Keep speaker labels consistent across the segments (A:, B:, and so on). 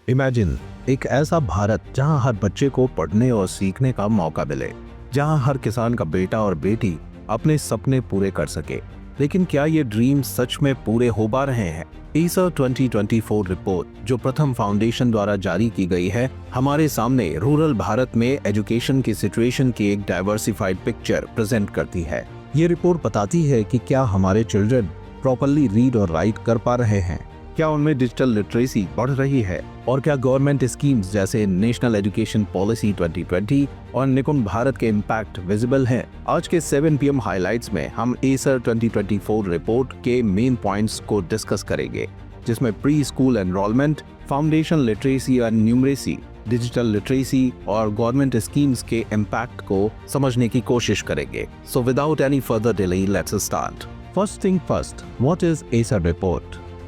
A: Imagine एक ऐसा भारत जहां हर बच्चे को पढ़ने और सीखने का मौका मिले, जहां हर किसान का बेटा और बेटी अपने सपने पूरे कर सके। लेकिन क्या ये ड्रीम सच में पूरे हो पा रहे हैं? एसर 2024 रिपोर्ट जो प्रथम फाउंडेशन द्वारा जारी की गई है, हमारे सामने रूरल भारत में एजुकेशन की सिचुएशन की एक डाइवर्सिफाइड पिक्चर प्रेजेंट करती है। ये रिपोर्ट बताती है कि क्या हमारे चिल्ड्रन प्रॉपरली रीड और राइट कर पा रहे हैं, क्या उनमें डिजिटल लिटरेसी बढ़ रही है, और क्या गवर्नमेंट स्कीम्स जैसे नेशनल एजुकेशन पॉलिसी 2020 और निपुण भारत के इम्पैक्ट विजिबल हैं। आज के 7 PM हाइलाइट्स में हम एसर 2024 रिपोर्ट के मेन पॉइंट्स को डिस्कस करेंगे, जिसमें pre school enrolment, foundation literacy और न्यूमरेसी, डिजिटल लिटरेसी और गवर्नमेंट स्कीम्स के इम्पैक्ट को समझने की कोशिश करेंगे। So without any further delay, let's start. First thing first, what is ASER report?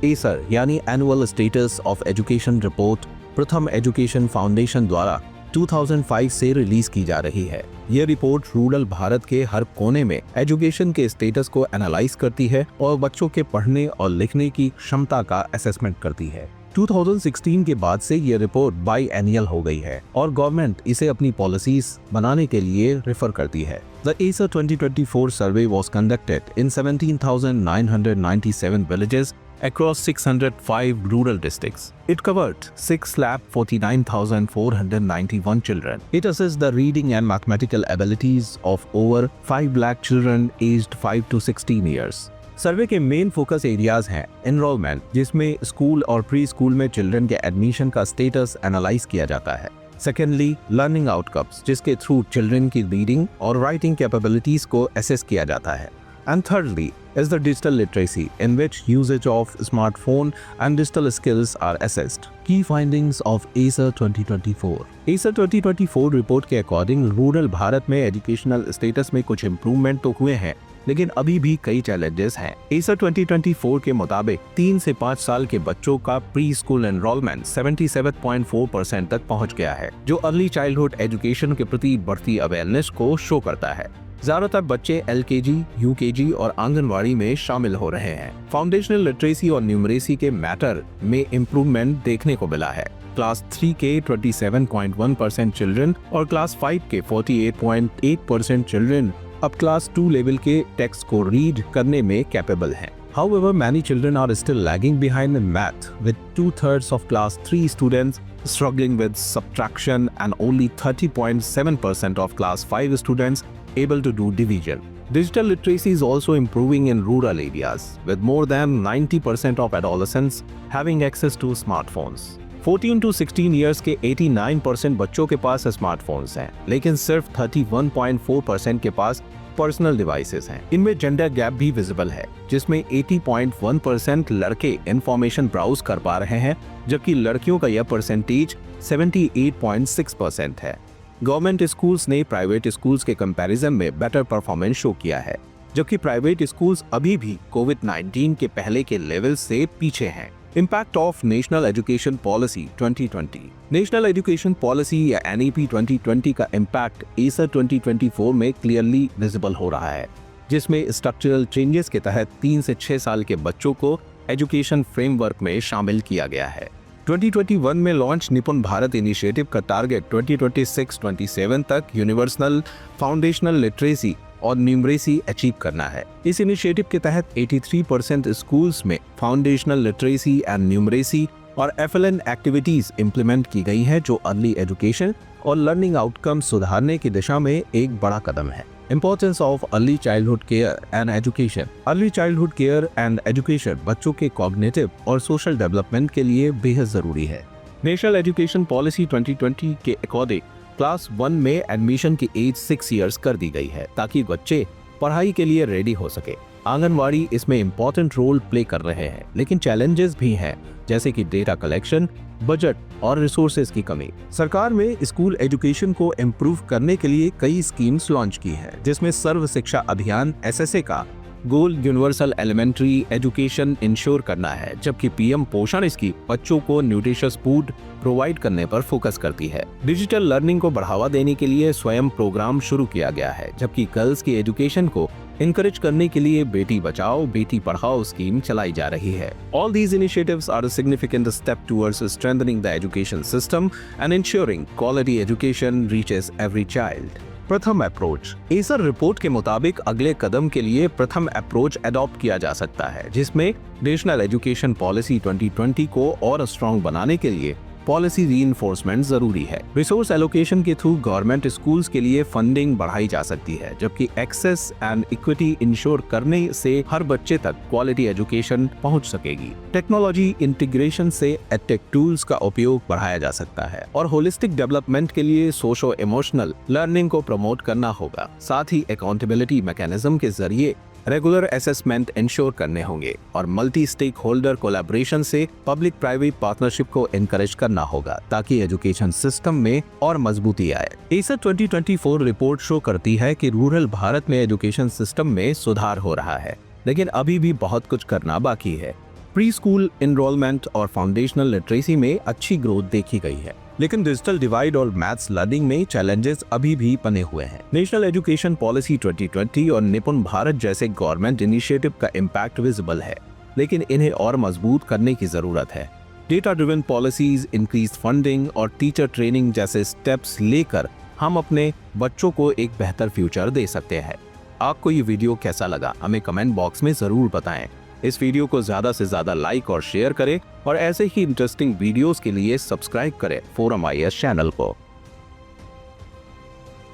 A: ASER यानी annual status of education report Pratham education foundation द्वारा 2005 से रिलीज की जा रही है। यह रिपोर्ट रूरल भारत के हर कोने में एजुकेशन के स्टेटस को एनालाइज करती है और बच्चों के पढ़ने और लिखने की क्षमता का असेसमेंट करती है। 2016 के बाद से यह रिपोर्ट बाई एनुअल हो गई है और गवर्नमेंट इसे अपनी पॉलिसीज बनाने के लिए रेफर करती है। The ASER 2024 survey was conducted in 17,997 villages across 605 rural districts. It covered 6,49,491 children. It assessed the reading and mathematical abilities of over 5 lakh children aged 5 to 16 years. सर्वे के मेन फोकस एरियाज हैं enrolment, जिसमें school और pre school में children के admission का status analyse किया जाता है। सेकेंडली, लर्निंग आउटकम्स, जिसके थ्रू चिल्ड्रन की रीडिंग और राइटिंग कैपेबिलिटीज को असेस किया जाता है। And thirdly is the digital literacy, in which usage of smartphone and digital skills are assessed. Key findings of ASER 2024. ASER 2024 report के according rural Bharat में educational status में कुछ इम्प्रूवमेंट तो हुए हैं, लेकिन अभी भी कई चैलेंजेस हैं। ASER 2024 के मुताबिक 3 से 5 साल के बच्चों का प्री स्कूल एनरोलमेंट 77.4% तक पहुंच गया है, जो अर्ली चाइल्डहुड एजुकेशन के प्रति बढ़ती अवेयरनेस को शो करता है। ज्यादातर बच्चे LKG, UKG और आंगनवाड़ी में शामिल हो रहे हैं। फाउंडेशनल लिटरेसी और न्यूमरेसी के मैटर में इम्प्रूवमेंट देखने को मिला है। क्लास 3 के 27.1% चिल्ड्रन और क्लास 5 के 48.8% चिल्ड्रन अब क्लास 2 लेवल के टेक्स्ट को रीड करने में कैपेबल हैं। However, many children are still lagging behind in math, with 2/3 of class 3 students struggling with subtraction and only 30.7% of class 5 students able to do division. Digital literacy is also improving in rural areas, with more than 90% of adolescents having access to smartphones. 14 to 16 years के 89% बच्चों के पास smartphones हैं, लेकिन सिर्फ 31.4% के पास personal devices हैं। इनमें gender gap भी विजिबल है, जिसमें 80.1% लड़के इंफॉर्मेशन ब्राउज कर पा रहे हैं, जबकि लड़कियों का यह परसेंटेज 78.6% है। गवर्नमेंट स्कूल्स ने प्राइवेट स्कूल्स के कंपैरिजन में बेटर परफॉर्मेंस शो किया है, जबकि प्राइवेट स्कूल्स अभी भी कोविड-19 के पहले के लेवल से पीछे हैं। Impact of national education policy 2020। National education policy या NEP 2020 का इम्पैक्ट एसर 2024 में क्लियरली विजिबल हो रहा है, जिसमें स्ट्रक्चरल चेंजेस के तहत 3 से 6 साल के बच्चों को एजुकेशन फ्रेमवर्क में शामिल किया गया है। 2021 में लॉन्च निपुण भारत इनिशिएटिव का टारगेट 2026-27 तक यूनिवर्सल फाउंडेशनल लिटरेसी और न्यूमरेसी अचीव करना है। इस इनिशिएटिव के तहत 83% स्कूल्स में फाउंडेशनल लिटरेसी एंड न्यूमरेसी और FLN एक्टिविटीज इंप्लीमेंट की गई हैं, जो अर्ली एजुकेशन और लर्निंग आउटकम सुधारने की दिशा में एक बड़ा कदम है। Importance of early childhood care and education. Early childhood care and education बच्चों के कॉग्निटिव और सोशल डेवलपमेंट के लिए बेहद जरूरी है। नेशनल एजुकेशन पॉलिसी 2020 के अकॉर्डिंग क्लास 1 में एडमिशन की एज 6 इयर्स कर दी गई है, ताकि बच्चे पढ़ाई के लिए रेडी हो सके। आंगनवाड़ी इसमें इम्पोर्टेंट रोल प्ले कर रहे हैं, लेकिन चैलेंजेस भी हैं, जैसे कि डेटा कलेक्शन, बजट और रिसोर्सेज की कमी। सरकार में स्कूल एजुकेशन को इम्प्रूव करने के लिए कई स्कीम्स लॉन्च की है, जिसमें सर्व शिक्षा अभियान SSA का गोल यूनिवर्सल एलिमेंट्री एजुकेशन इंश्योर करना है, जबकि PM पोषण इसकी बच्चों को न्यूट्रिशियस फूड प्रोवाइड करने पर फोकस करती है। डिजिटल लर्निंग को बढ़ावा देने के लिए स्वयं प्रोग्राम शुरू किया गया है, जबकि गर्ल्स की एजुकेशन को इनकरेज करने के लिए बेटी बचाओ बेटी पढ़ाओ स्कीम चलाई जा रही है। All these initiatives are a significant step towards strengthening the education system and ensuring quality education reaches every child. प्रथम अप्रोच। एसर रिपोर्ट के मुताबिक अगले कदम के लिए प्रथम अप्रोच अडॉप्ट किया जा सकता है, जिसमें नेशनल एजुकेशन पॉलिसी 2020 को और स्ट्रॉन्ग बनाने के लिए पॉलिसी रीइंफोर्समेंट जरूरी है। रिसोर्स एलोकेशन के थ्रू गवर्नमेंट स्कूल्स के लिए फंडिंग बढ़ाई जा सकती है, जबकि एक्सेस एंड इक्विटी इंश्योर करने से हर बच्चे तक क्वालिटी एजुकेशन पहुंच सकेगी। टेक्नोलॉजी इंटीग्रेशन से एडटेक टूल्स का उपयोग बढ़ाया जा सकता है और होलिस्टिक डेवलपमेंट के लिए सोशो इमोशनल लर्निंग को प्रमोट करना होगा। साथ ही अकाउंटेबिलिटी मैकेनिज्म के जरिए रेगुलर असेसमेंट इंश्योर करने होंगे और मल्टी स्टेक होल्डर कोलैबोरेशन से पब्लिक प्राइवेट पार्टनरशिप को एनकरेज करना होगा, ताकि एजुकेशन सिस्टम में और मजबूती आए। एसर 2024 रिपोर्ट शो करती है कि रूरल भारत में एजुकेशन सिस्टम में सुधार हो रहा है, लेकिन अभी भी बहुत कुछ करना बाकी है। प्री स्कूल एनरोलमेंट और फाउंडेशनल लिटरेसी में अच्छी ग्रोथ देखी गई है, लेकिन डिजिटल डिवाइड और मैथ्स लर्निंग में चैलेंजेस अभी भी बने हुए हैं। नेशनल एजुकेशन पॉलिसी 2020 और निपुण भारत जैसे गवर्नमेंट इनिशिएटिव का इम्पैक्ट विजिबल है, लेकिन इन्हें और मजबूत करने की जरूरत है। Data driven policies, increase funding और टीचर ट्रेनिंग जैसे स्टेप्स लेकर हम अपने बच्चों को एक बेहतर फ्यूचर दे सकते हैं। आपको ये वीडियो कैसा लगा हमें कमेंट बॉक्स में जरूर बताएं। इस वीडियो को ज्यादा से ज्यादा लाइक और शेयर करें और ऐसे ही इंटरेस्टिंग वीडियोस के लिए सब्सक्राइब करें फोरम IAS चैनल को।